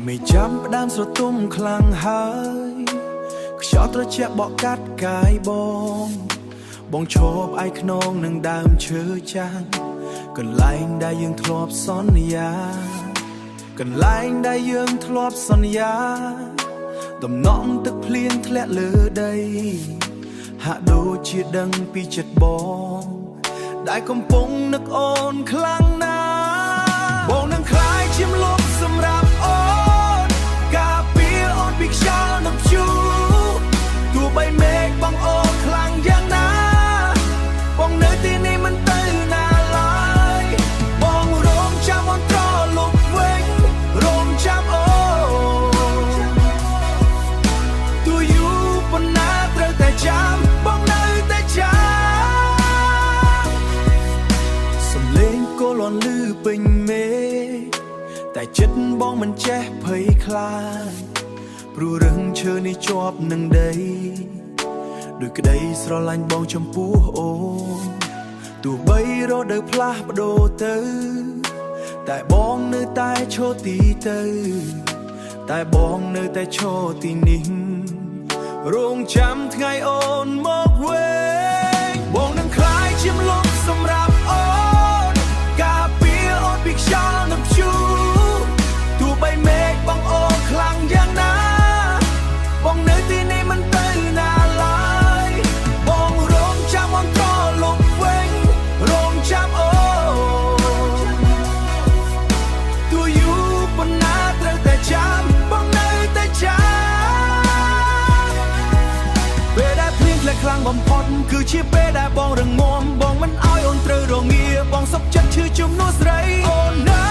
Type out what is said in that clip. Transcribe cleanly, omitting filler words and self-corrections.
ไม่จำประดามสระตุ้มคลังหายខ្យល់ត្រជាក់បកកាត់កាយបងឈប់ឯខ្នងនឹងដើមឈើចាស់កន្លែងដែលយើងធ្លាប់សន្យាកន្លែងដែលយើងធ្លាប់សន្យាដំណក់ទឹកភ្លៀងធ្លាក់លើដីហាក់ដូចជាដឹងពីចិត្តបងដែលកំពុងនឹកអូនខ្លាំងណាស់បងនឹងខ្លាយជាម្លប់សម្រាប់អូនការពារអូនពីខ្យល់និងព្យុះទោះបីមេឃបងអូនខ្លាំងយ៉ាងណាបងនៅទីនេះមិនទៅណាឡើយបងរងចាំអូនត្រឡប់វិញរងចាំអូនទោះយូរប៉ុណ្ណាត្រូវតែចាំបងនៅតែចាំសំឡេងកូលន់លឺពេញមេតែចិត្តបងមិនចេះភ័យខ្លាចព្រោះរឹងឈើនេះជាប់នឹងដីដោយក្តីស្រឡាញ់បងចំពោះអូនទោះបីរដូវផ្លាស់ប្ដូរទៅតែបងនៅតែឈរទីទៅតែបងនៅតែឈរទីនេះរងចាំថ្ងៃអូនមកវិញបងនឹងខ្លាយជាម្លប់សម្រាប់អូនការពារអូនពីខ្យល់និងព្យុះទោះបីមេឃបងអូនខ្លាំងយ៉ាងណាបងនៅទីនេះមិនទៅណាឡើយបងរងចាំអូនត្រឡប់វិញរងចាំអូនទោះយូរប៉ុណ្ណាត្រូវតែចាំបងនៅតែចាំពេលដែលភ្លៀងធ្លាក់ខ្លាំងបំផុតគឺជាពេលដែលបងរងមាំបងមិនឲ្យអូនត្រូវរងាបងសុខចិត្តឈឺជំនួសស្រីអូនណា